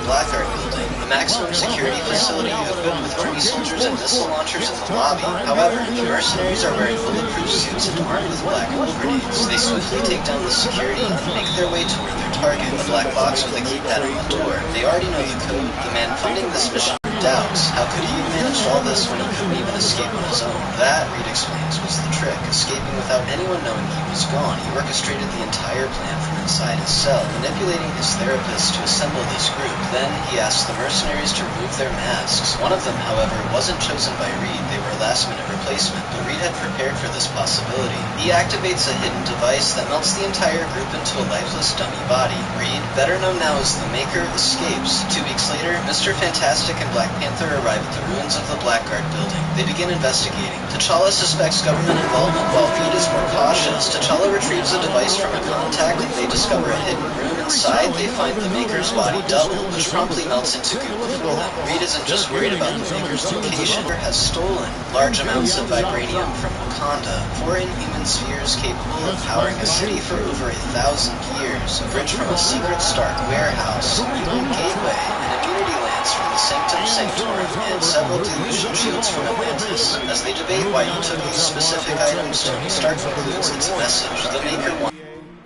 Blackguard building, a maximum security facility equipped with army soldiers and missile launchers in the lobby. However, the mercenaries are wearing bulletproof suits and armed with black hole grenades. They swiftly take down the security and make their way toward their target, a black box with a keypad on the door. They already know the code. The man funding this mission doubts. How could he have managed all this when he couldn't even escape on his own? That, Reed explains, was the trick. Escaping without anyone knowing he was gone, he orchestrated the entire plan from inside his cell, manipulating his therapist to assemble this group. Then he asked the mercenaries to remove their masks. One of them, however, wasn't chosen by Reed. They were a last-minute replacement, but Reed had prepared for this possibility. He activates a hidden device that melts the entire group into a lifeless dummy body. Reed, better known now as the Maker, escapes. 2 weeks later, Mr. Fantastic and Black Panther arrive at the ruins of the Blackguard building. They begin investigating. T'Challa suspects government involvement while Reed is more cautious. T'Challa retrieves a device from a contact and they discover a hidden room. Inside, they find the Maker's body double, which promptly melts into goo before them. Reed isn't just worried about the Maker's location, but has stolen large amounts of vibranium from Wakanda, 4 inhuman spheres capable of powering a city for over 1,000 years, a bridge from a secret Stark warehouse, a mutant gateway, an immunity lance from the Sanctum Sanctorum, and several delusion shields from Atlantis. As they debate why he took these specific items, Tony Stark concludes it's a message. The Maker wants.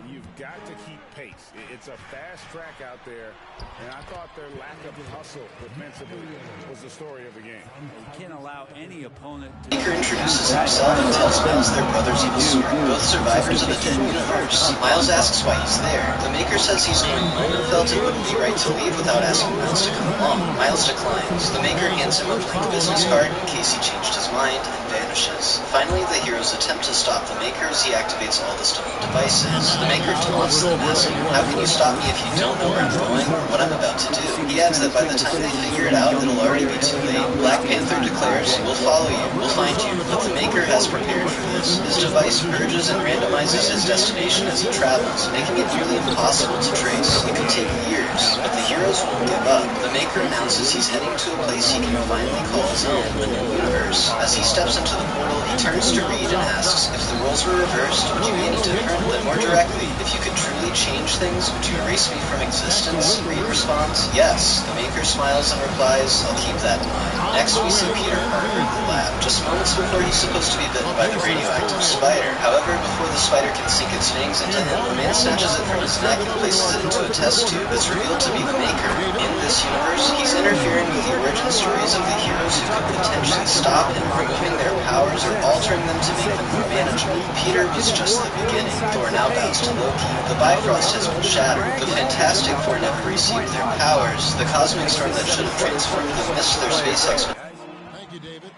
You've got to keep pace. It's a fast track out there, and I thought their lack of hustle defensively was the story of the game. You can't allow any opponent to... Maker introduces himself and tells Miles their brother's evil sword, both survivors of a dead universe. Miles asks why he's there. The Maker says he's going home and felt it wouldn't be right to leave without asking Miles to come along. Miles declines. The Maker hands him a blank business card in case he changed his mind and vanishes. Finally, the heroes attempt to stop the Maker as he activates all the stolen devices. The Maker taunts them, asking, "How can you stop me if you don't know where I'm going or what I'm about to do?" He adds that by the time they figure it out, it'll already be too late. Black Panther declares, "We'll follow you, we'll find you," but the Maker has prepared for this. His device purges and randomizes his destination as he travels, making it nearly impossible to trace. It could take years, but the heroes won't give up. The Maker announces he's heading to a place he can finally call his own, a new universe. As he steps into the portal, he turns to Reed and asks, "If the roles were reversed, would you be any different?" Then more directly, "If you could truly change things, would you erase me from existence?" Reed responds, "Yes." The Maker smiles and replies, "I'll keep that in mind." Next, we see Peter Parker in the lab, just moments before he's supposed to be bitten by the radioactive spider. However, before the spider can sink its fangs into him, the man snatches it from his neck and places it into a test tube that's revealed to be the Maker. In this universe, he's interfering with the origin stories of the heroes who could potentially stop him, removing their powers or altering them to make them more manageable. Peter was just the beginning. Thor now bows to Loki. The Bifrost has been shattered. The Fantastic Four never received their powers. The cosmic storm that should have transformed them missed their space expedition. Thank you, David.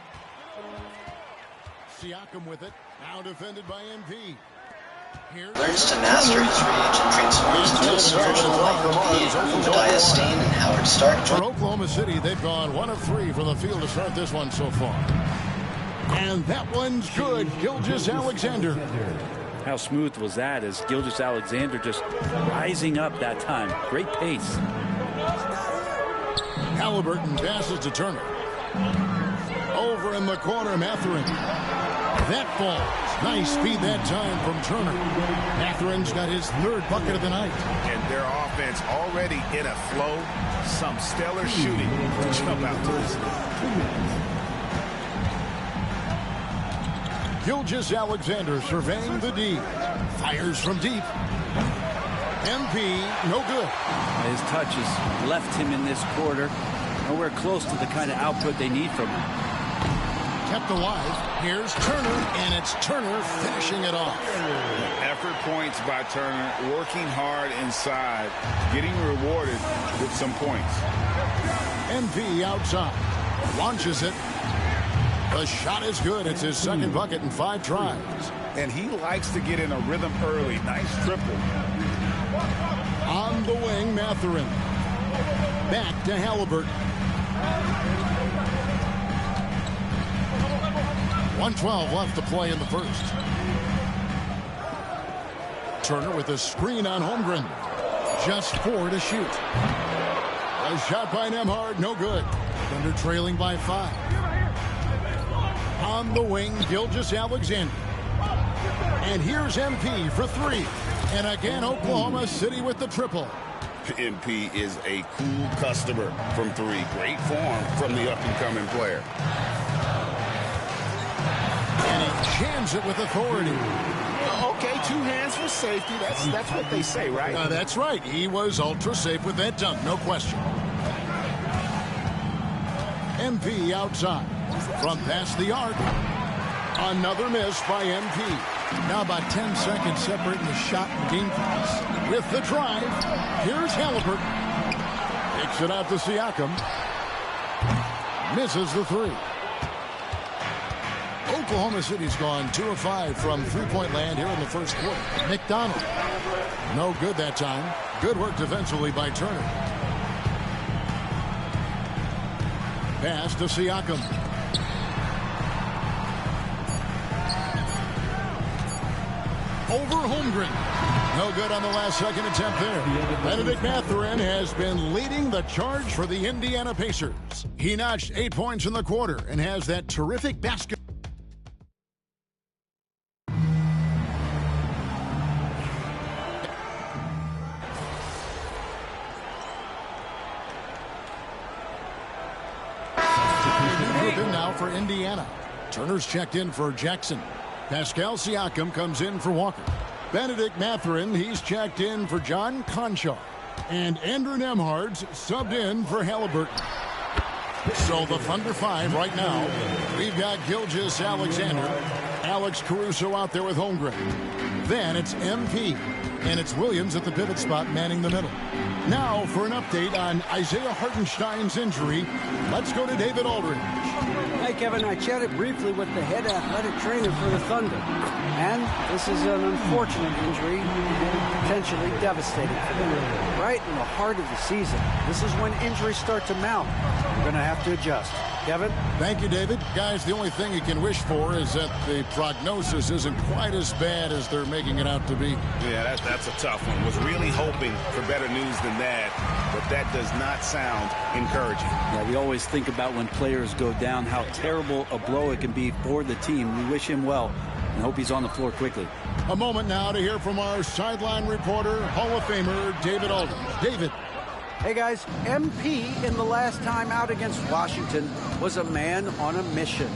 Siakam with it. Now defended by MP. Learns to master his rage and transforms into a spiritual enlightened being. Obadiah Stane and Howard Stark For Oklahoma City, they've gone 1 of 3 from the field to start this one so far. And that one's good. Gilgeous Alexander. How smooth was that as Gilgeous Alexander just rising up that time. Great pace. Halliburton passes to Turner. Over in the corner, Matherin. That falls. Nice speed that time from Turner. Matherin's got his 3rd bucket of the night. And their offense already in a flow. Some stellar shooting to jump out to this. Gilgeous Alexander surveying the D. Fires from deep. MP, no good. His touch has left him in this quarter. Nowhere close to the kind of output they need from him. Kept alive. Here's Turner, and it's Turner finishing it off. Effort points by Turner, working hard inside, getting rewarded with some points. MP outside. Launches it. The shot is good. It's his 2nd bucket in 5 tries. And he likes to get in a rhythm early. Nice triple. On the wing, Matherin. Back to Halliburton. 1:12 left to play in the first. Turner with a screen on Holmgren. Just 4 to shoot. A shot by Nembhard, no good. Thunder trailing by 5. On the wing, Gilgeous Alexander. And here's MP for 3. And again, Oklahoma City with the triple. MP is a cool customer from three. Great form from the up-and-coming player. And he jams it with authority. Okay, 2 hands for safety. That's what they say, right? That's right. He was ultra safe with that dunk, no question. MP outside. From past the arc. Another miss by MP. Now about 10 seconds separating the shot and game pass. With the drive, here's Halliburton. Kicks it out to Siakam. Misses the three. Oklahoma City's gone 2 of 5 from three-point land here in the first quarter. McDonald. No good that time. Good work defensively by Turner. Pass to Siakam. Over Holmgren. No good on the last second attempt there. Benedict Mathurin has been leading the charge for the Indiana Pacers. He notched 8 points in the quarter and has that terrific basket. Now for Indiana. Turner's checked in for Jackson. Pascal Siakam comes in for Walker. Benedict Mathurin, he's checked in for John Conchar. And Andrew Nembhard's subbed in for Halliburton. So the Thunder 5 right now. We've got Gilgeous-Alexander. Alex Caruso out there with Holmgren. Then it's MP. And it's Williams at the pivot spot manning the middle. Now for an update on Isaiah Hartenstein's injury, let's go to David Aldridge. Hey, Kevin, I chatted briefly with the head athletic trainer for the Thunder. And this is an unfortunate injury and potentially devastating for them. Right in the heart of the season. This is when injuries start to mount. We're going to have to adjust. Kevin? Thank you, David. Guys, the only thing you can wish for is that the prognosis isn't quite as bad as they're making it out to be. Yeah, that's a tough one. Was really hoping for better news than that, but that does not sound encouraging. Yeah, we always think about when players go down, how terrible a blow it can be for the team. We wish him well and hope he's on the floor quickly. A moment now to hear from our sideline reporter, Hall of Famer David Aldridge. David. Hey guys, MP in the last time out against Washington was a man on a mission.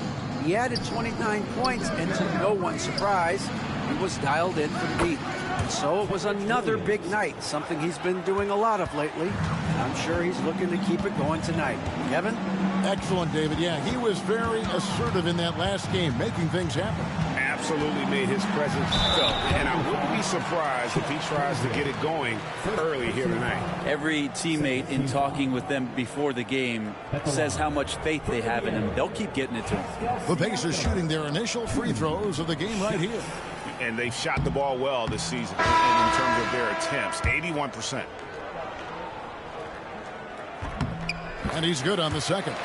He added 29 points, and to no one's surprise, he was dialed in for the beat. And so it was another big night, something he's been doing a lot of lately. And I'm sure he's looking to keep it going tonight. Kevin? Excellent, David. Yeah, he was very assertive in that last game, making things happen. Absolutely made his presence felt. And I wouldn't be surprised if he tries to get it going early here tonight. Every teammate in talking with them before the game says how much faith they have in him. They'll keep getting it to him. The Pacers shooting their initial free throws of the game right here. And they've shot the ball well this season in terms of their attempts, 81%. And he's good on the second.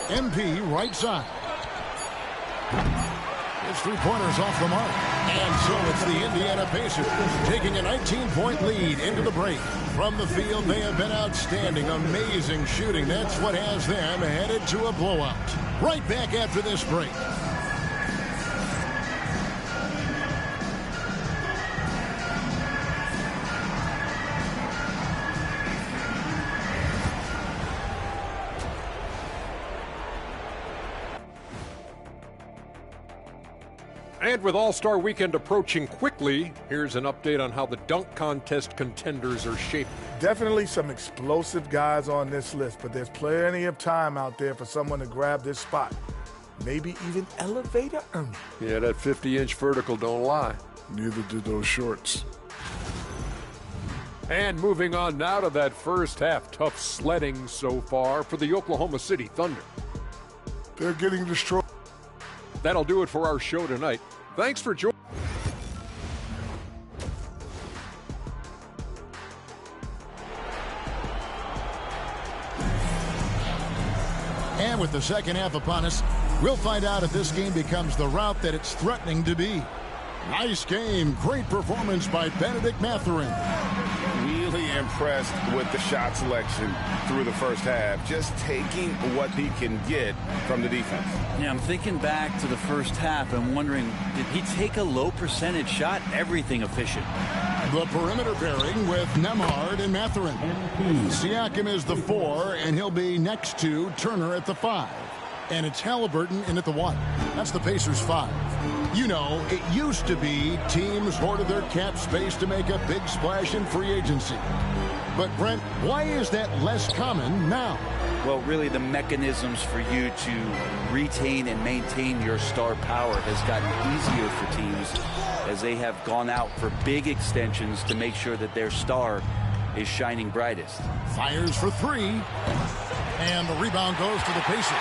MP right side. His three-pointers off the mark. And so it's the Indiana Pacers taking a 19-point lead into the break. From the field, they have been outstanding. Amazing shooting. That's what has them headed to a blowout. Right back after this break. And with All-Star Weekend approaching quickly, here's an update on how the dunk contest contenders are shaping. Definitely some explosive guys on this list, but there's plenty of time out there for someone to grab this spot. Maybe even elevator. Yeah, that 50-inch vertical don't lie. Neither did those shorts. And moving on now to that first half, tough sledding so far for the Oklahoma City Thunder. They're getting destroyed. That'll do it for our show tonight. Thanks for joining. And with the second half upon us, we'll find out if this game becomes the route that it's threatening to be. Nice game. Great performance by Benedict Mathurin. Really impressed with the shot selection through the first half, just taking what he can get from the defense. Yeah, I'm thinking back to the first half and wondering, did he take a low percentage shot? Everything efficient. The perimeter pairing with Nembhard and Mathurin. Siakam is the 4, and he'll be next to Turner at the 5. And it's Halliburton in at the 1. That's the Pacers' 5. You know, it used to be teams hoarded their cap space to make a big splash in free agency. But, Brent, why is that less common now? Well, really, the mechanisms for you to retain and maintain your star power has gotten easier for teams as they have gone out for big extensions to make sure that their star is shining brightest. Fires for 3. And the rebound goes to the Pacers.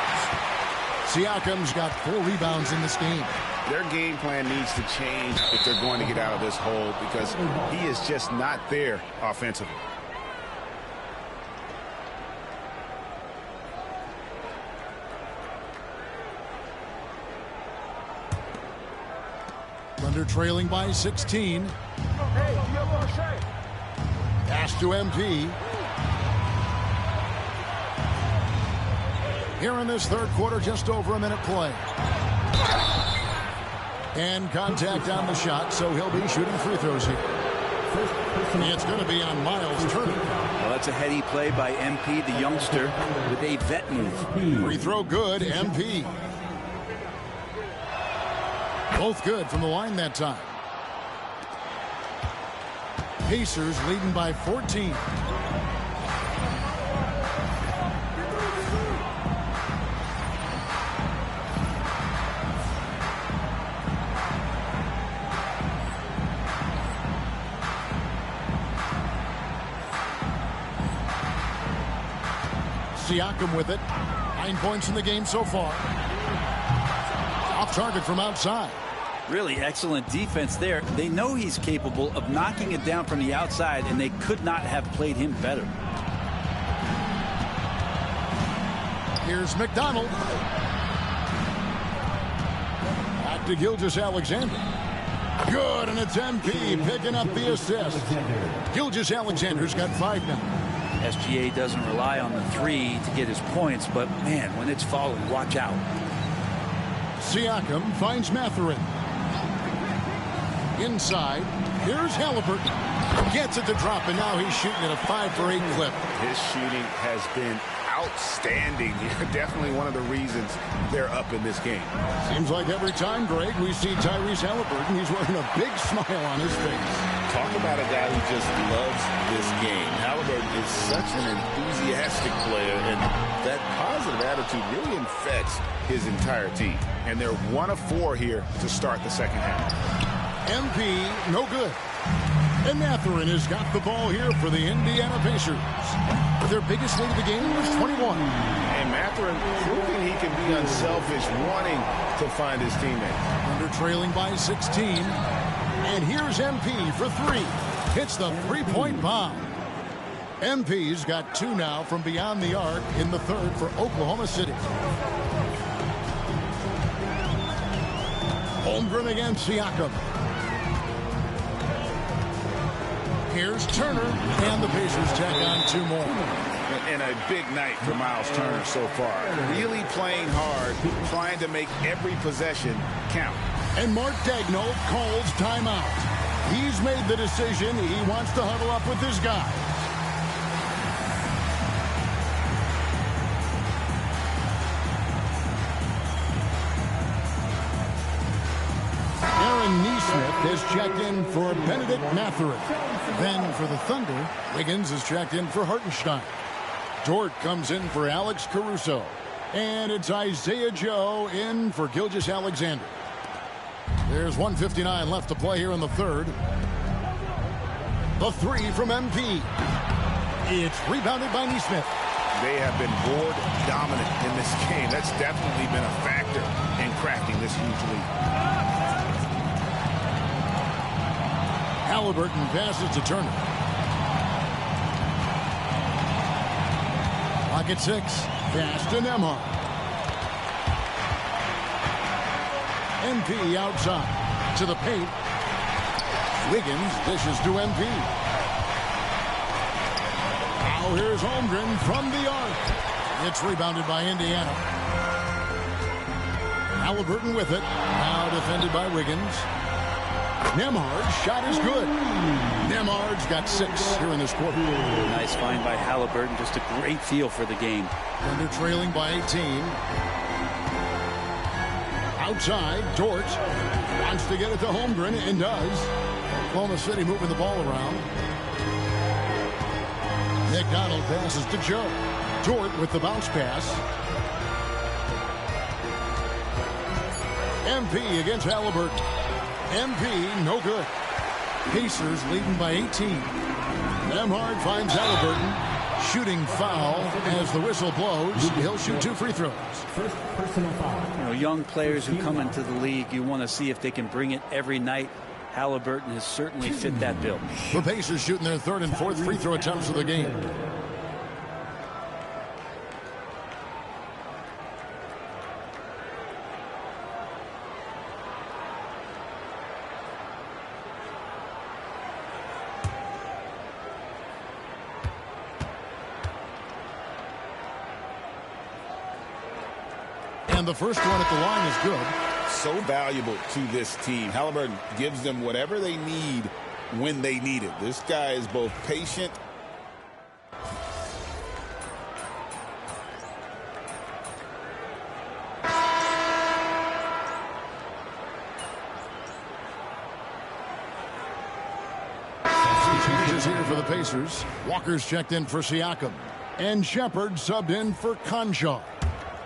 Siakam's got 4 rebounds in this game. Their game plan needs to change if they're going to get out of this hole because he is just not there offensively. Thunder trailing by 16. Pass to MP. Here in this third quarter, just over a minute play. And contact on the shot, so he'll be shooting free throws here. It's going to be on Miles Turner. Well, that's a heady play by MP, the youngster, with a vet move. Free throw good, MP. Both good from the line that time. Pacers leading by 14. Siakam with it. 9 points in the game so far. Off target from outside. Really excellent defense there. They know he's capable of knocking it down from the outside, and they could not have played him better. Here's McDonald. Back to Gilgeous-Alexander. Good, and it's MP picking up the assist. Gilgeous-Alexander's got 5 now. SGA doesn't rely on the 3 to get his points, but man, when it's falling, watch out. Siakam finds Mathurin. Inside, here's Halliburton. Gets it to drop, and now he's shooting at a 5 for 8 clip. His shooting has been outstanding. Definitely one of the reasons they're up in this game. Seems like every time, Greg, we see Tyrese Halliburton, he's wearing a big smile on his face. Talk about a guy who just loves this game. Halliburton is such an enthusiastic player, and that positive attitude really infects his entire team. And they're 1 of 4 here to start the second half. MP, no good. And Mathurin has got the ball here for the Indiana Pacers. Their biggest lead of the game was 21. And Mathurin proving he can be unselfish, wanting to find his teammates. Under trailing by 16. And here's MP for 3. Hits the 3-point bomb. MP's got 2 now from beyond the arc in the third for Oklahoma City. Holmgren against Siakam. Here's Turner, and the Pacers tack on 2 more. And a big night for Miles Turner so far. Really playing hard, trying to make every possession count. And Mark Daigneault calls timeout. He's made the decision. He wants to huddle up with his guy. Neesmith has checked in for Benedict Mathurin. Then for the Thunder, Wiggins has checked in for Hartenstein. Dort comes in for Alex Caruso. And it's Isaiah Joe in for Gilgeous-Alexander. There's 1:59 left to play here in the third. The 3 from MP. It's rebounded by Neesmith. They have been board dominant in this game. That's definitely been a factor in cracking this huge lead. Halliburton passes to Turner. Clock at 6. Pass to Nembhard. MP outside. To the paint. Wiggins dishes to MP. Now here's Holmgren from the arc. It's rebounded by Indiana. Halliburton with it. Now defended by Wiggins. Nembhard's shot is good. Nembhard's got 6 here in this quarter. Nice find by Halliburton. Just a great feel for the game. Thunder trailing by 18. Outside, Dort wants to get it to Holmgren and does. Oklahoma City moving the ball around. McDonald passes to Joe. Dort with the bounce pass. MP against Halliburton. MP, no good. Pacers leading by 18. Nembhard finds Halliburton. Shooting foul as the whistle blows. He'll shoot 2 free throws. First personal foul. You know, young players who come into the league, you want to see if they can bring it every night. Halliburton has certainly fit that bill. The Pacers shooting their 3rd and 4th free throw attempts of the game. And the first one at the line is good. So valuable to this team. Halliburton gives them whatever they need when they need it. This guy is both patient. Changes here for the Pacers. Walker's checked in for Siakam. And Shepard subbed in for Crenshaw.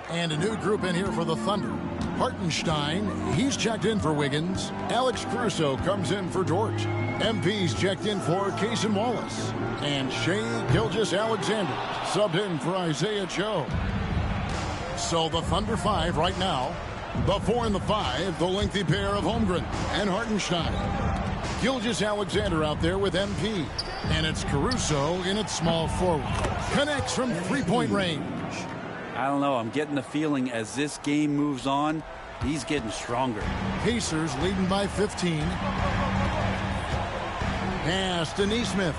And a new group in here for the Thunder. Hartenstein, he's checked in for Wiggins. Alex Caruso comes in for Dort. MP's checked in for Cason Wallace. And Shea Gilgeous-Alexander subbed in for Isaiah Joe. So the Thunder 5 right now. The 4 and the 5, the lengthy pair of Holmgren and Hartenstein. Gilgeous-Alexander out there with MP. And it's Caruso in its small forward. Connects from three-point range. I don't know. I'm getting the feeling as this game moves on, he's getting stronger. Pacers leading by 15. Pass to Nesmith.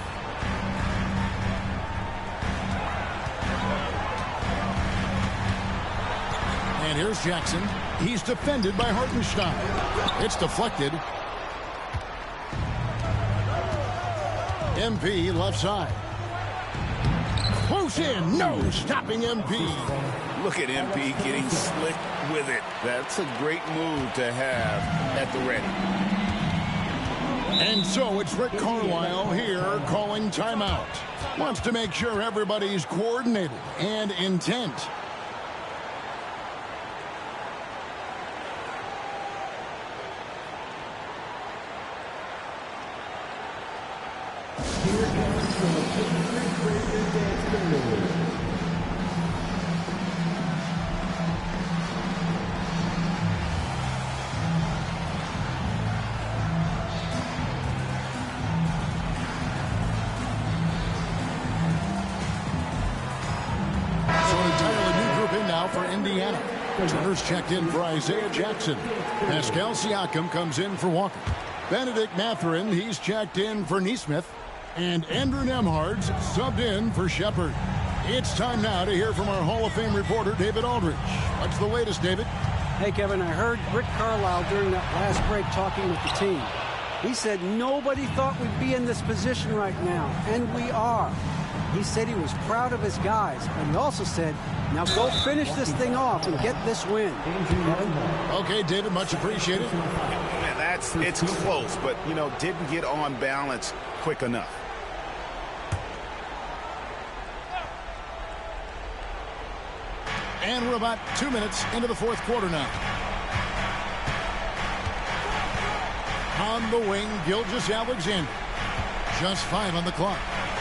And here's Jackson. He's defended by Hartenstein. It's deflected. MP left side. Close in. No stopping MP. Look at MP getting slick with it. That's a great move to have at the ready. And so it's Rick Carlisle here calling timeout. Wants to make sure everybody's coordinated and intent. For Indiana. Turner's checked in for Isaiah Jackson. Pascal Siakam comes in for Walker. Benedict Mathurin, he's checked in for Nesmith. And Andrew Nembhard's subbed in for Shepard. It's time now to hear from our Hall of Fame reporter, David Aldridge. What's the latest, David? Hey, Kevin, I heard Rick Carlisle during that last break talking with the team. He said nobody thought we'd be in this position right now, and we are. He said he was proud of his guys, but he also said, now go finish this thing off and get this win. Okay, David, much appreciated. Man, it's close, but, you know, didn't get on balance quick enough. And we're about 2 minutes into the fourth quarter now. On the wing, Gilgeous-Alexander. Just 5 on the clock.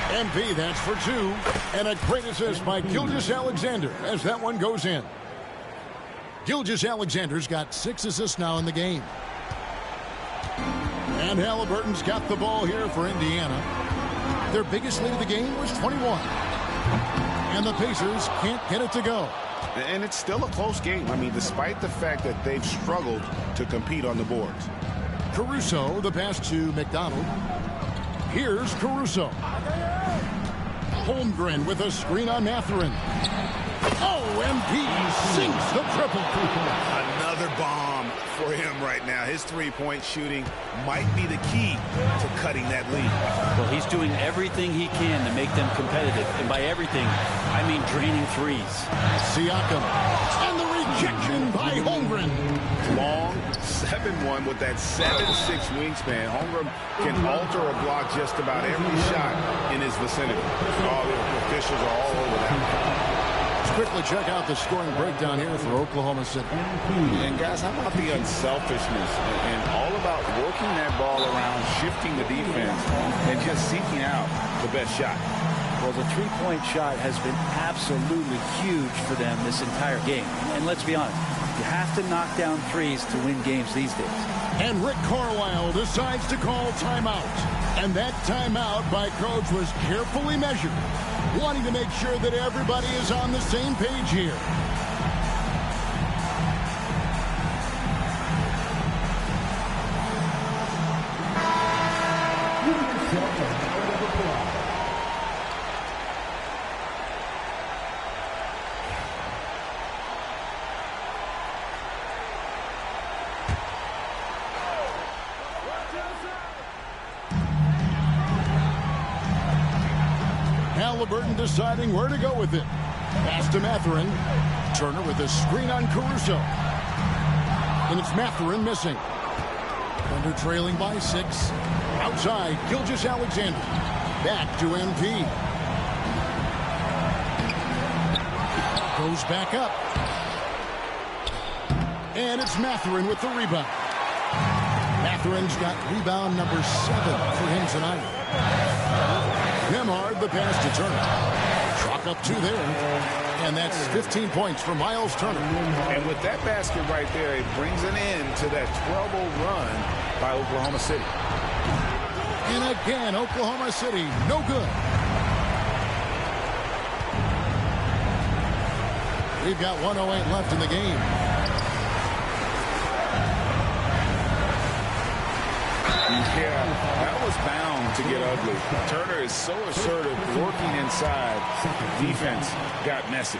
MP, that's for 2. And a great assist by Gilgeous-Alexander as that one goes in. Gilgeous-Alexander's got 6 assists now in the game. And Halliburton's got the ball here for Indiana. Their biggest lead of the game was 21. And the Pacers can't get it to go. And it's still a close game. I mean, despite the fact that they've struggled to compete on the boards. Caruso, the pass to McDonald. Here's Caruso. Holmgren with a screen on Mathurin. Oh, MP sinks the triple. Another bomb for him right now. His three-point shooting might be the key to cutting that lead. Well, he's doing everything he can to make them competitive. And by everything, I mean draining threes. Siakam. And the rejection by Holmgren. Long 7-1 with that 7'6" wingspan. Holmgren can alter or block just about every shot in his vicinity. All the officials are all over that. Quickly check out the scoring breakdown here for Oklahoma City. And guys, how about the unselfishness and all about working that ball around, shifting the defense, and just seeking out the best shot? Well, the three-point shot has been absolutely huge for them this entire game. And let's be honest, you have to knock down threes to win games these days. And Rick Carlisle decides to call timeout. And that timeout by Coach was carefully measured, wanting to make sure that everybody is on the same page here. Halliburton deciding where to go with it. Pass to Mathurin. Turner with a screen on Caruso. And it's Mathurin missing. Thunder trailing by 6. Outside, Gilgeous-Alexander. Back to MP. Goes back up. And it's Mathurin with the rebound. Mathurin's got rebound number 7 for him tonight. Nembhard the pass to Turner. Chalk up 2 there. And that's 15 points for Miles Turner. And with that basket right there, it brings an end to that 12-0 run by Oklahoma City. And again, Oklahoma City, no good. We've got 1:08 left in the game. Yeah, that was bound to get ugly. Turner is so assertive, working inside. Defense got messy.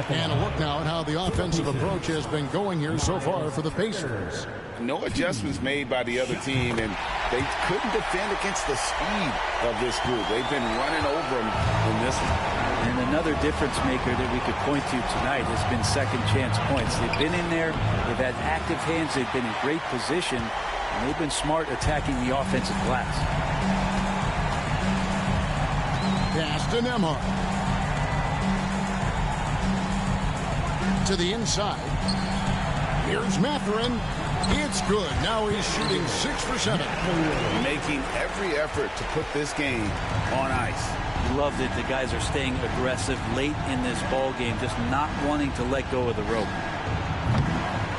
And a look now at how the offensive approach has been going here so far for the Pacers. No adjustments made by the other team, and they couldn't defend against the speed of this group. They've been running over them in this one. And another difference maker that we could point to tonight has been second chance points. They've been in there, they've had active hands, they've been in great position, and they've been smart attacking the offensive glass. Pass to Nembhard. To the inside. Here's Mathurin. It's good. Now he's shooting 6 for 7. Making every effort to put this game on ice. Love that the guys are staying aggressive late in this ball game, just not wanting to let go of the rope.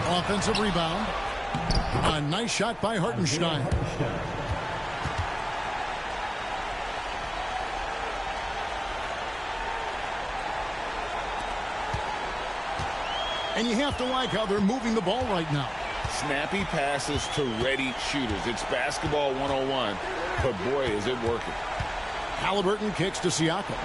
Offensive rebound. A nice shot by Hartenstein. And you have to like how they're moving the ball right now. Snappy passes to ready shooters. It's basketball 101, but boy, is it working. Halliburton kicks to Siakam.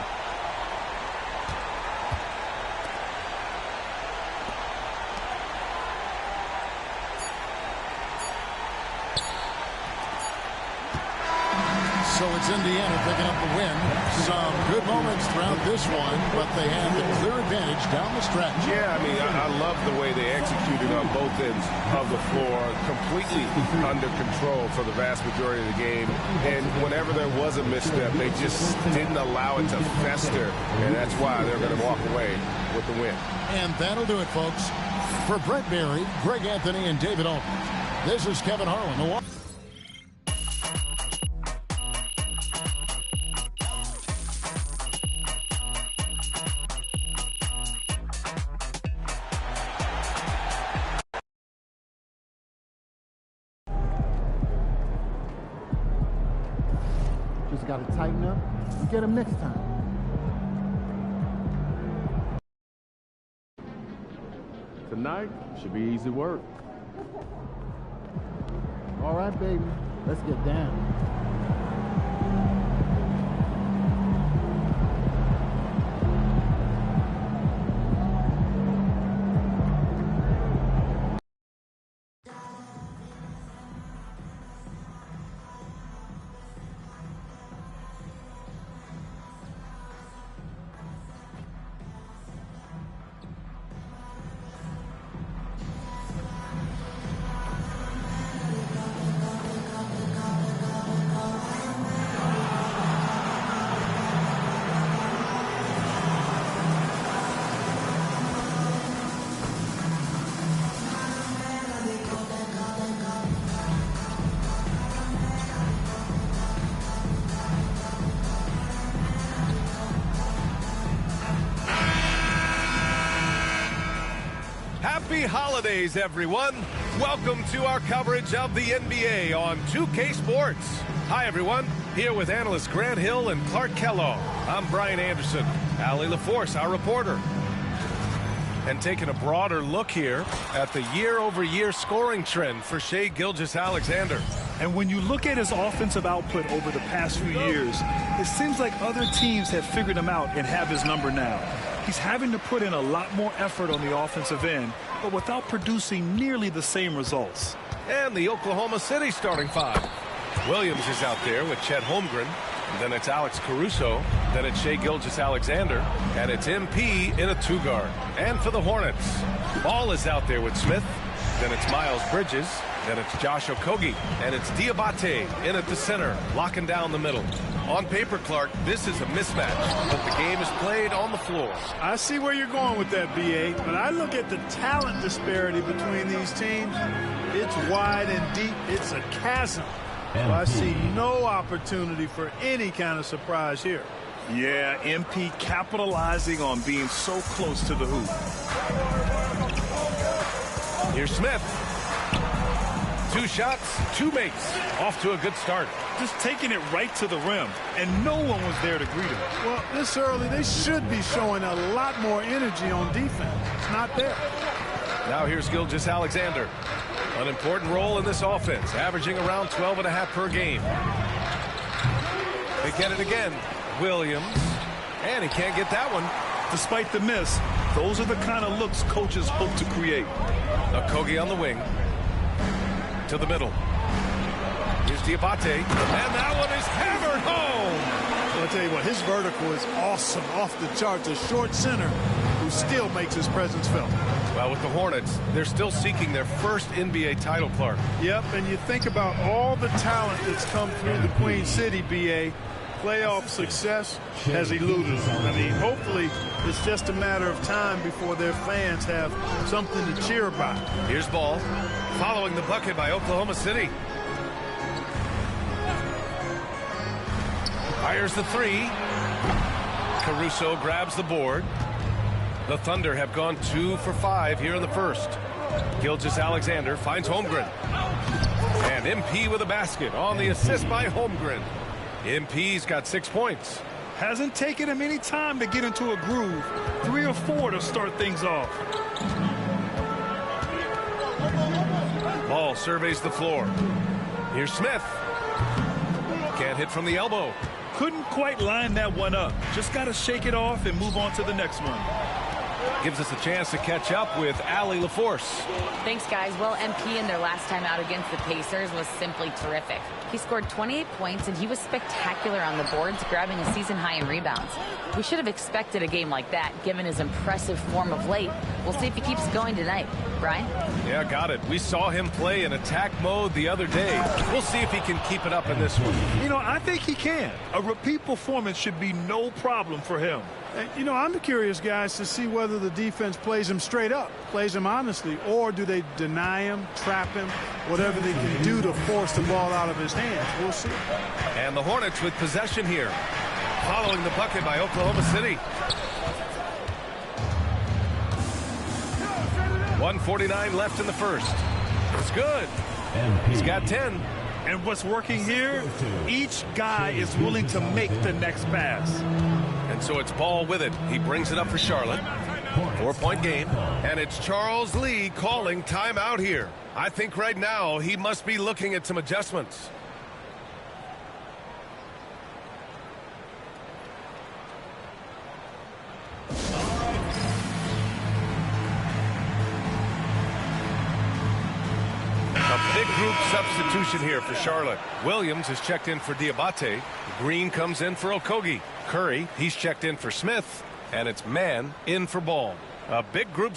So it's Indiana picking up the win. Some good moments throughout this one, but they had the clear advantage down the stretch. Yeah, I mean, I love the way they executed on both ends of the floor, completely under control for the vast majority of the game. And whenever there was a misstep, they just didn't allow it to fester, and that's why they're going to walk away with the win. And that'll do it, folks. For Brett Barry, Greg Anthony, and David Altman, this is Kevin Harlan. Just got to tighten up and get them next time. Tonight should be easy work. All right, baby. Let's get down. holidays, everyone. Welcome to our coverage of the NBA on 2K Sports. Hi, everyone. Here with analysts Grant Hill and Clark Kellogg. I'm Brian Anderson. Allie LaForce, our reporter. And taking a broader look here at the year-over-year scoring trend for Shai Gilgeous-Alexander. And when you look at his offensive output over the past few years, it seems like other teams have figured him out and have his number now. He's having to put in a lot more effort on the offensive end, but without producing nearly the same results. And the Oklahoma City starting five. Williams is out there with Chet Holmgren. Then it's Alex Caruso. Then it's Shai Gilgeous-Alexander. And it's MP in a two-guard. And for the Hornets, Ball is out there with Smith. Then it's Miles Bridges. Then it's Josh Okogie. And it's Diabate in at the center, locking down the middle. On paper, Clark, this is a mismatch, but the game is played on the floor. I see where you're going with that, B.A., but I look at the talent disparity between these teams. It's wide and deep. It's a chasm. So I see no opportunity for any kind of surprise here. Yeah, MP capitalizing on being so close to the hoop. Here's Smith. 2 shots, 2 makes. Off to a good start. Just taking it right to the rim, and no one was there to greet him. Well, this early, they should be showing a lot more energy on defense. It's not there. Now here's Gilgeous-Alexander. An important role in this offense, averaging around 12.5 per game. They get it again. Williams. And he can't get that one. Despite the miss, those are the kind of looks coaches hope to create. Okogie on the wing. To the middle. Here's Diabate. And that one is hammered home. Well, I'll tell you what, his vertical is awesome, off the charts. A short center who still makes his presence felt. Well, with the Hornets, they're still seeking their first NBA title, Clark. Yep, and you think about all the talent that's come through the Queen City, B.A., playoff success has eluded them. I mean, hopefully it's just a matter of time before their fans have something to cheer about. Here's Ball, following the bucket by Oklahoma City. Fires the 3. Caruso grabs the board. The Thunder have gone 2 for 5 here in the first. Gilgeous-Alexander finds Holmgren. And MP with a basket on the assist by Holmgren. MP's got 6 points. Hasn't taken him any time to get into a groove. 3 or 4 to start things off. Ball surveys the floor. Here's Smith. Can't hit from the elbow. Couldn't quite line that one up. Just got to shake it off and move on to the next one. Gives us a chance to catch up with Allie LaForce. Thanks, guys. Well, MP in their last time out against the Pacers was simply terrific. He scored 28 points, and he was spectacular on the boards, grabbing a season high in rebounds. We should have expected a game like that, given his impressive form of late. We'll see if he keeps going tonight. Brian? Yeah, got it. We saw him play in attack mode the other day. We'll see if he can keep it up in this one. You know, I think he can. A repeat performance should be no problem for him. You know, I'm curious, guys, to see whether the defense plays him straight up, plays him honestly, or do they deny him, trap him, whatever they can do to force the ball out of his hands. We'll see. And the Hornets with possession here, following the bucket by Oklahoma City. 1:49 left in the first. It's good. He's got 10. And what's working here, each guy is willing to make the next pass. And so it's Ball with it. He brings it up for Charlotte. 4-point game. And it's Charles Lee calling timeout here. I think right now he must be looking at some adjustments. A big group substitution here for Charlotte. Williams is checked in for Diabate. Green comes in for Okogie. Curry, he's checked in for Smith. And it's Mann in for Ball. A big group.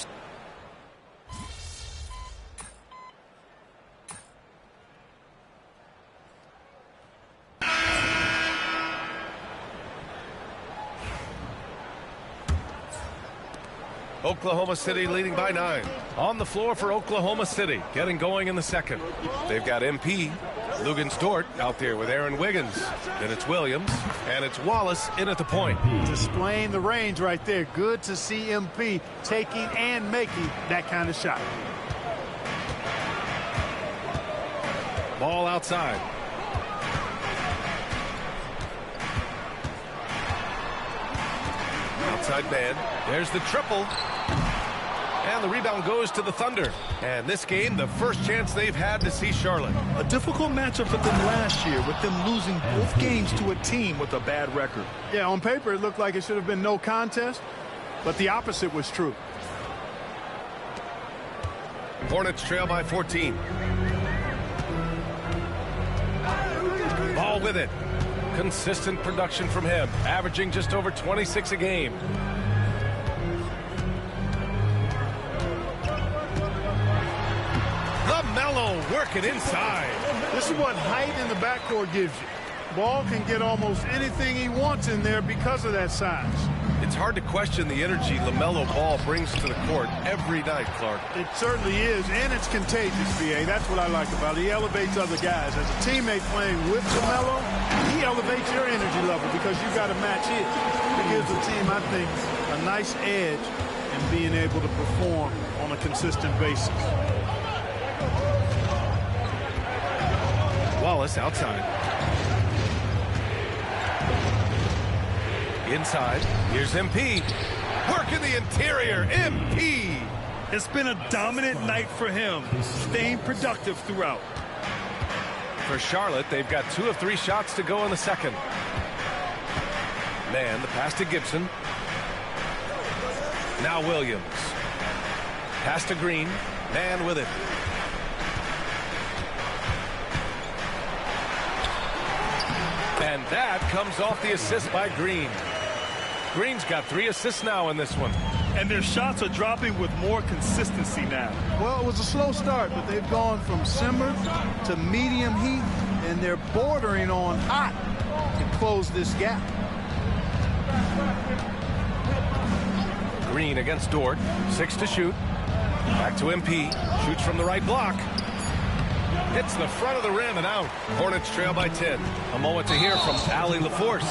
Oklahoma City leading by 9. On the floor for Oklahoma City, getting going in the second. They've got MP, Lugens-Dort out there with Aaron Wiggins. Then it's Williams, and it's Wallace in at the point. Displaying the range right there. Good to see MP taking and making that kind of shot. Ball outside. Outside man. There's the triple. And the rebound goes to the Thunder. And this game, the first chance they've had to see Charlotte. A difficult matchup for them last year, with them losing both games to a team with a bad record. Yeah, on paper, it looked like it should have been no contest, but the opposite was true. Hornets trail by 14. Ball with it. Consistent production from him, averaging just over 26 a game. LaMelo working inside. This is what height in the backcourt gives you. Ball can get almost anything he wants in there because of that size. It's hard to question the energy LaMelo Ball brings to the court every night, Clark. It certainly is, and it's contagious, BA. That's what I like about it. He elevates other guys. As a teammate playing with LaMelo, he elevates your energy level because you got to match it. It gives the team, I think, a nice edge in being able to perform on a consistent basis. Wallace outside. Inside, here's MP. Work in the interior, MP. It's been a dominant night for him, staying productive throughout. For Charlotte, they've got 2 of 3 shots to go in the second. Man, the pass to Gibson. Now Williams. Pass to Green. Man with it. And that comes off the assist by Green. Green's got 3 assists now in this one. And their shots are dropping with more consistency now. Well, it was a slow start, but they've gone from simmer to medium heat, and they're bordering on hot to close this gap. Green against Dort. 6 to shoot. Back to MP. Shoots from the right block. Hits the front of the rim and out. Hornets trail by 10. A moment to hear from Allie LaForce.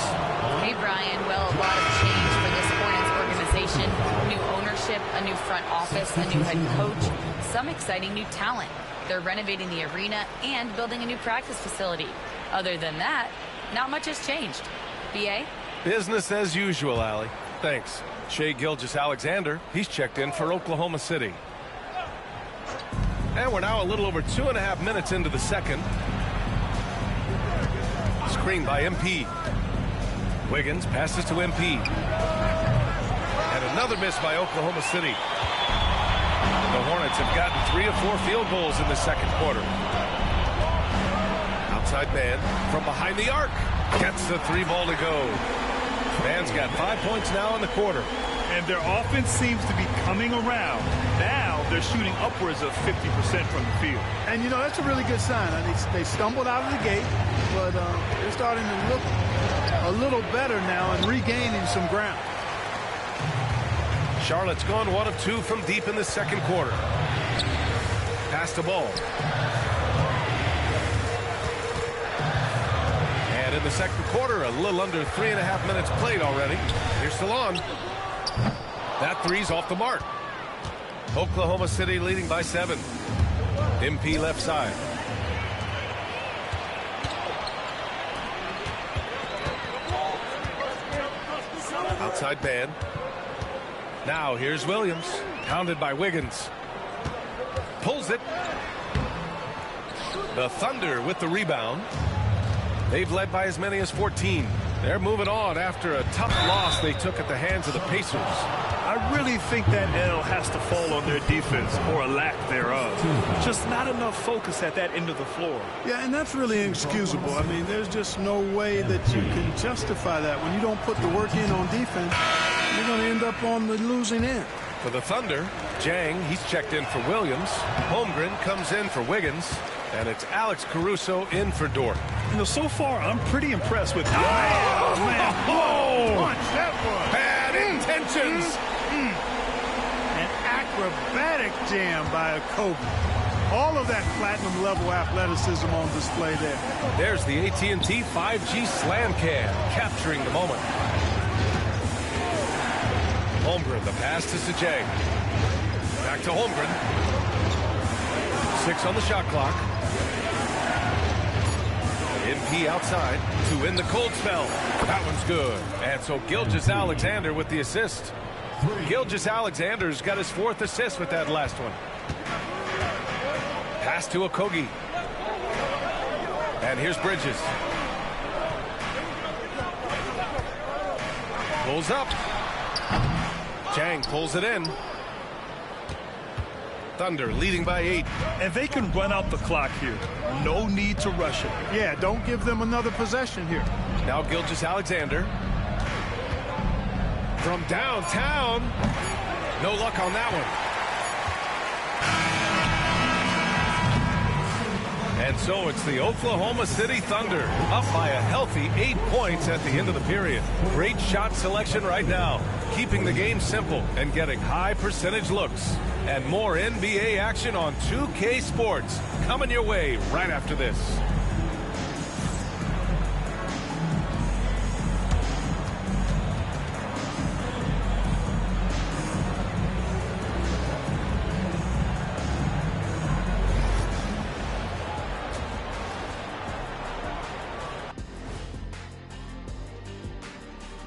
Hey, Brian. Well, a lot of change for this Hornets organization. New ownership, a new front office, a new head coach, some exciting new talent. They're renovating the arena and building a new practice facility. Other than that, not much has changed. BA? Business as usual, Allie. Thanks. Shai Gilgeous-Alexander, he's checked in for Oklahoma City. And we're now a little over 2.5 minutes into the second. Screen by MP. Wiggins passes to MP. And another miss by Oklahoma City. The Hornets have gotten 3 of 4 field goals in the second quarter. Outside man from behind the arc. Gets the 3 ball to go. Man's got 5 points now in the quarter. And their offense seems to be coming around. Now they're shooting upwards of 50% from the field. And, you know, that's a really good sign. I mean, they stumbled out of the gate, but they're starting to look a little better now and regaining some ground. Charlotte's gone 1 of 2 from deep in the second quarter. Pass the ball. And in the second quarter, a little under 3.5 minutes played already. Here's Salon. That 3's off the mark. Oklahoma City leading by 7. MP left side. Outside man. Now here's Williams. Pounded by Wiggins. Pulls it. The Thunder with the rebound. They've led by as many as 14. They're moving on after a tough loss they took at the hands of the Pacers. I really think that L has to fall on their defense, or a lack thereof. Just not enough focus at that end of the floor. Yeah, and that's really inexcusable. I mean, there's just no way that you can justify that. When you don't put the work in on defense, you're going to end up on the losing end. For the Thunder, Jang, he's checked in for Williams. Holmgren comes in for Wiggins. And it's Alex Caruso in for Dort. You know, so far, I'm pretty impressed with... Oh, man. Oh, punch that one. Bad intentions. An acrobatic jam by a Kobe. All of that platinum level athleticism on display there. There's the AT&T 5G Slam Cam, capturing the moment. Holmgren, the pass to Sajay. Back to Holmgren. 6 on the shot clock. MP outside to end the cold spell. That one's good. And so Gilgeous-Alexander with the assist. Gilgeous-Alexander's got his 4th assist with that last one. Pass to Okogie. And here's Bridges. Pulls up. Chang pulls it in. Thunder leading by 8. And they can run out the clock here. No need to rush it. Yeah, don't give them another possession here. Now Gilgeous-Alexander. From downtown. No luck on that one. And so it's the Oklahoma City Thunder up by a healthy 8 points at the end of the period. Great shot selection right now, keeping the game simple and getting high percentage looks. And more NBA action on 2K Sports coming your way right after this.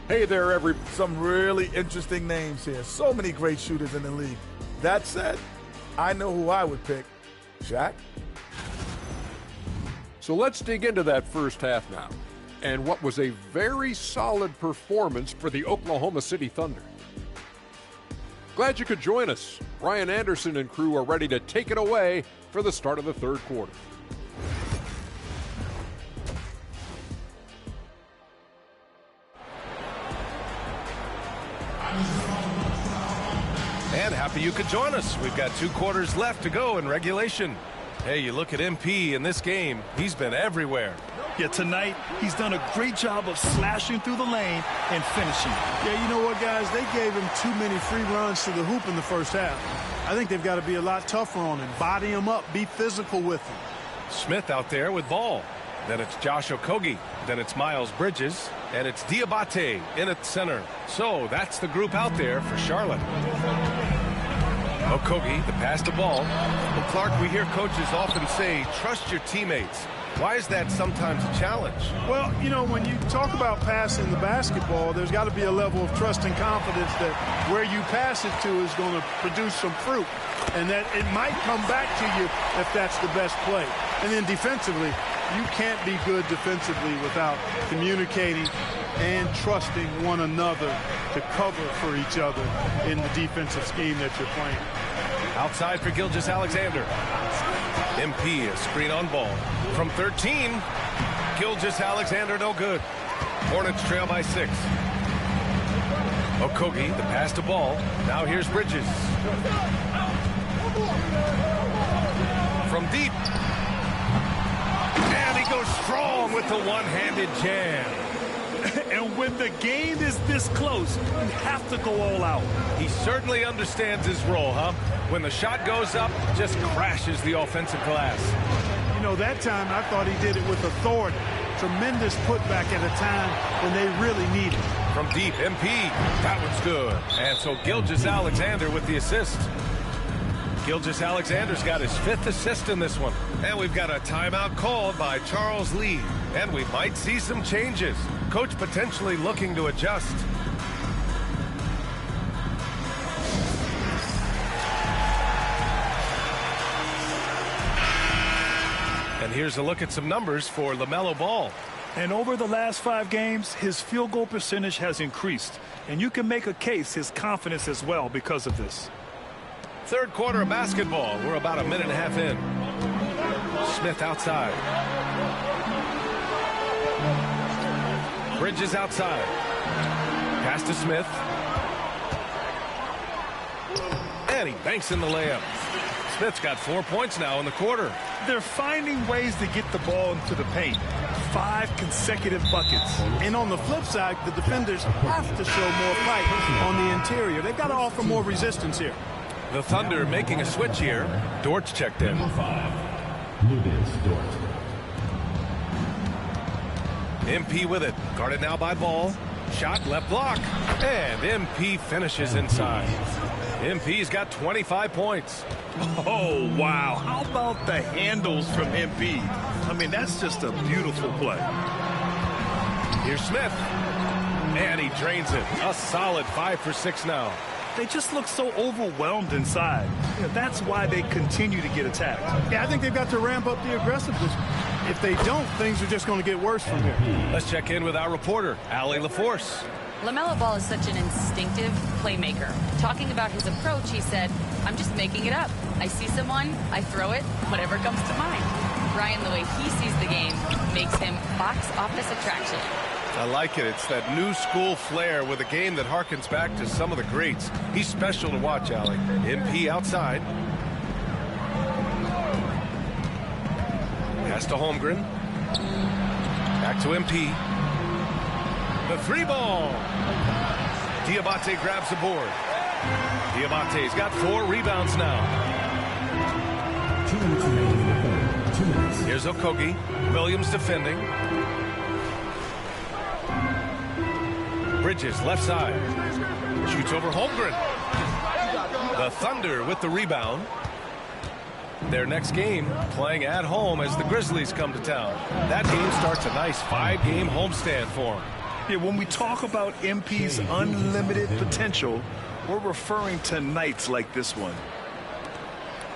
Hey there, some really interesting names here. So many great shooters in the league. That said, I know who I would pick. Shaq? So let's dig into that first half now, and what was a very solid performance for the Oklahoma City Thunder. Glad you could join us. Brian Anderson and crew are ready to take it away for the start of the third quarter. And happy you could join us. We've got 2 quarters left to go in regulation. Hey, you look at MP in this game, he's been everywhere. Yeah, tonight, he's done a great job of slashing through the lane and finishing. Yeah, you know what, guys? They gave him too many free runs to the hoop in the first half. I think they've got to be a lot tougher on him. Body him up. Be physical with him. Smith out there with ball. Then it's Josh Okogie. Then it's Miles Bridges. And it's Diabate in at center. So that's the group out there for Charlotte. Okogie, the pass to ball. Well, Clark, we hear coaches often say, trust your teammates. Why is that sometimes a challenge? Well, you know, when you talk about passing the basketball, there's got to be a level of trust and confidence that where you pass it to is going to produce some fruit, and that it might come back to you if that's the best play. And then defensively, you can't be good defensively without communicating and trusting one another to cover for each other in the defensive scheme that you're playing. Outside for Gilgeous-Alexander. MP, a screen on ball. From 13, Gilgeous-Alexander no good. Hornets trail by 6. Okogie, the pass to ball. Now here's Bridges. From deep. And he goes strong with the one-handed jam. And when the game is this close, you have to go all out. He certainly understands his role, huh? When the shot goes up, just crashes the offensive glass. You know, that time I thought he did it with authority. Tremendous putback at a time when they really need it. From deep, MP. That one's good. And so Gilgeous-Alexander with the assist. Gilgeous-Alexander's got his 5th assist in this one. And we've got a timeout called by Charles Lee. And we might see some changes. Coach potentially looking to adjust. And here's a look at some numbers for LaMelo Ball. And over the last 5 games, his field goal percentage has increased. And you can make a case his confidence as well because of this. Third quarter of basketball. We're about a minute and a half in. Smith outside. Bridges outside. Pass to Smith. And he banks in the layup. Smith's got 4 points now in the quarter. They're finding ways to get the ball into the paint. 5 consecutive buckets. And on the flip side, the defenders have to show more fight on the interior. They've got to offer more resistance here. The Thunder making a switch here. Dort's checked in. MP with it. Guarded now by Ball. Shot left block. And MP finishes inside. MP's got 25 points. Oh, wow. How about the handles from MP? I mean, that's just a beautiful play. Here's Smith. And he drains it. A solid 5 for 6 now. They just look so overwhelmed inside. You know, that's why they continue to get attacked. Yeah, I think they've got to ramp up the aggressiveness. If they don't, things are just going to get worse from here. Let's check in with our reporter, Allie LaForce. LaMelo Ball is such an instinctive playmaker. Talking about his approach, he said, I'm just making it up. I see someone, I throw it, whatever comes to mind. Ryan, the way he sees the game makes him box office attraction. I like it. It's that new school flair with a game that harkens back to some of the greats. He's special to watch, Allie. MP outside. Pass to Holmgren. Back to MP. The 3-ball. Diabate grabs the board. Diabate's got 4 rebounds now. 2 minutes remaining in the third. 2 minutes. Here's Okogie. Williams defending. Bridges left side. Shoots over Holmgren. The Thunder with the rebound. Their next game playing at home as the Grizzlies come to town. That game starts a nice 5-game homestand for them. Yeah, when we talk about MP's unlimited potential, we're referring to nights like this one.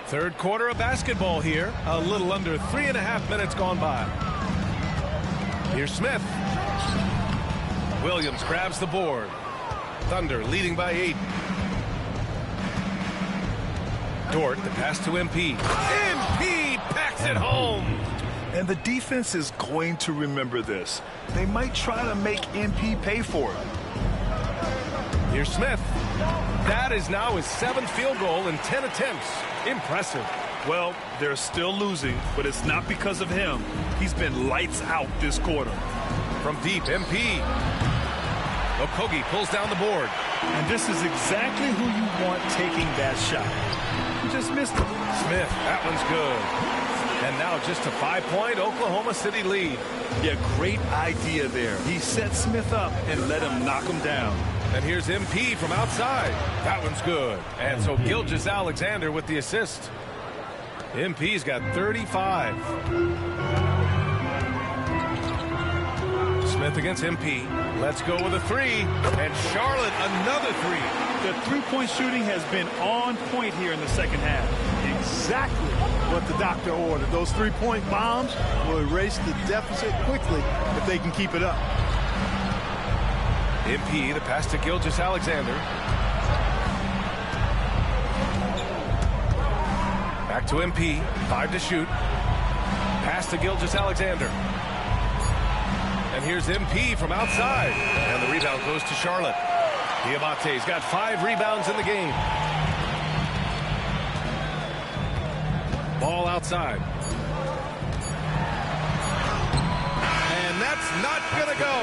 Third quarter of basketball here. A little under 3.5 minutes gone by. Here's Smith. Williams grabs the board. Thunder leading by 8. Dort, the pass to MP. MP packs it home. And the defense is going to remember this. They might try to make MP pay for it. Here's Smith. That is now his 7th field goal in 10 attempts. Impressive. Well, they're still losing, but it's not because of him. He's been lights out this quarter. From deep, MP. Okogie pulls down the board. And this is exactly who you want taking that shot. He just missed it. Smith, that one's good. And now just a 5-point Oklahoma City lead. Yeah, great idea there. He set Smith up and let him knock him down. And here's MP from outside. That one's good. And so Gilgeous-Alexander with the assist. MP's got 35. Smith against MP. Let's go with a 3. And Charlotte, another 3. The three-point shooting has been on point here in the second half. Exactly what the doctor ordered. Those 3-point bombs will erase the deficit quickly if they can keep it up. MP, the pass to Gilgeous-Alexander. Back to MP. 5 to shoot. Pass to Gilgeous-Alexander. And here's MP from outside. And the rebound goes to Charlotte. Diabate's got 5 rebounds in the game. Ball outside. And that's not going to go.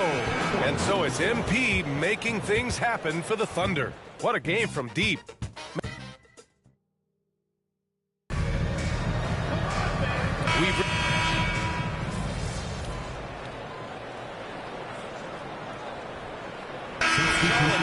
And so it's MP making things happen for the Thunder. What a game from deep.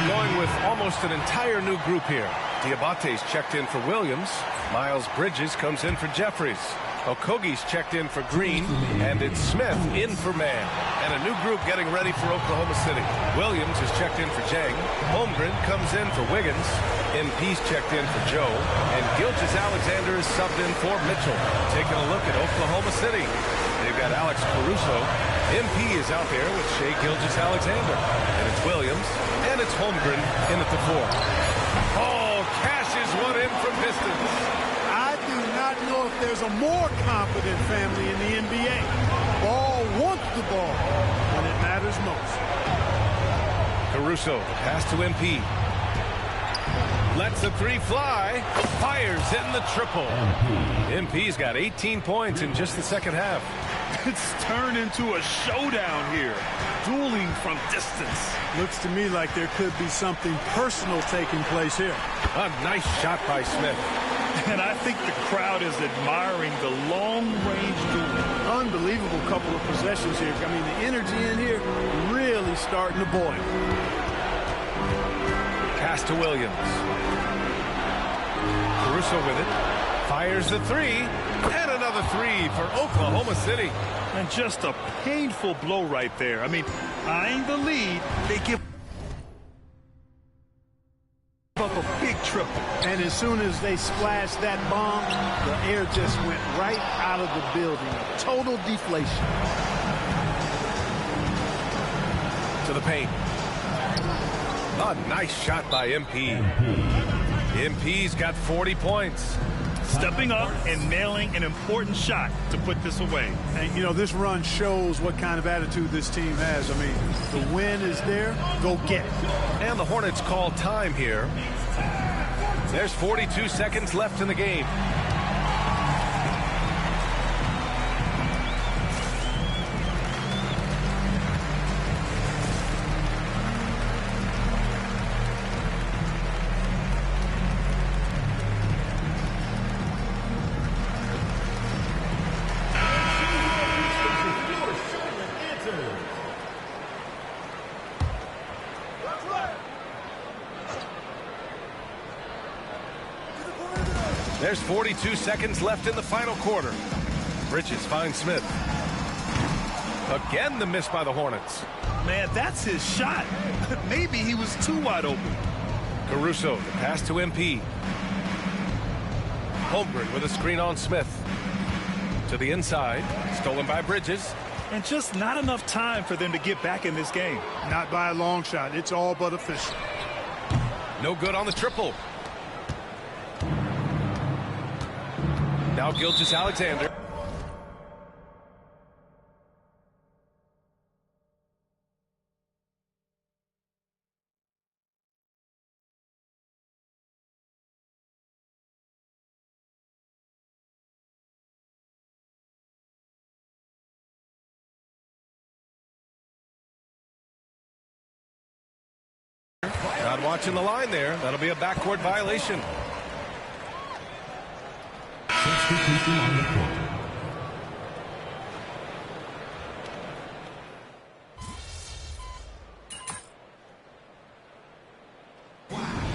Going with almost an entire new group here. Diabate's checked in for Williams. Miles Bridges comes in for Jeffries. Okogie's checked in for Green. And it's Smith in for Mann. And a new group getting ready for Oklahoma City. Williams is checked in for Jang. Holmgren comes in for Wiggins. MP's checked in for Joe. And Gilgeous-Alexander is subbed in for Mitchell. Taking a look at Oklahoma City. They've got Alex Caruso. MP is out there with Shai Gilgeous-Alexander. And it's Williams. And it's Holmgren in at the 4. Oh, cashes one in from distance. I do not know if there's a more confident family in the NBA. Ball wants the ball when it matters most. Caruso, pass to MP. Lets the 3 fly. Fires in the triple. MP's got 18 points in just the second half. It's turned into a showdown here. Dueling from distance. Looks to me like there could be something personal taking place here. A nice shot by Smith. And I think the crowd is admiring the long-range duel. Unbelievable couple of possessions here. I mean, the energy in here really starting to boil. Pass to Williams. Caruso with it. Fires the three. And another three for Oklahoma City. And just a painful blow right there. I mean, eyeing the lead, they give up a big triple. And as soon as they splashed that bomb, the air just went right out of the building. A total deflation. To the paint. A nice shot by MP. MP's got 40 points. Stepping up and nailing an important shot to put this away. And, you know, this run shows what kind of attitude this team has. I mean, the win is there. Go get it. And the Hornets call time here. There's 42 seconds left in the game. There's 42 seconds left in the final quarter. Bridges finds Smith. Again, the miss by the Hornets. Man, that's his shot. Maybe he was too wide open. Caruso, the pass to MP. Holmgren with a screen on Smith. To the inside, stolen by Bridges. And just not enough time for them to get back in this game. Not by a long shot. It's all but official. No good on the triple. Now Gilgeous-Alexander. Not watching the line there. That'll be a backcourt violation.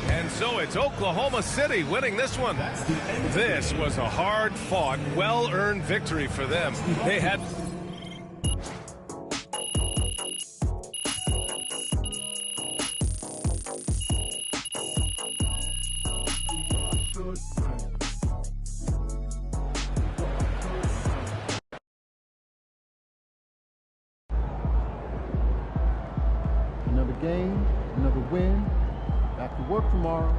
And so it's Oklahoma City winning this one. This was a hard-fought, well-earned victory for them. They had... Another game, another win. Back to work tomorrow.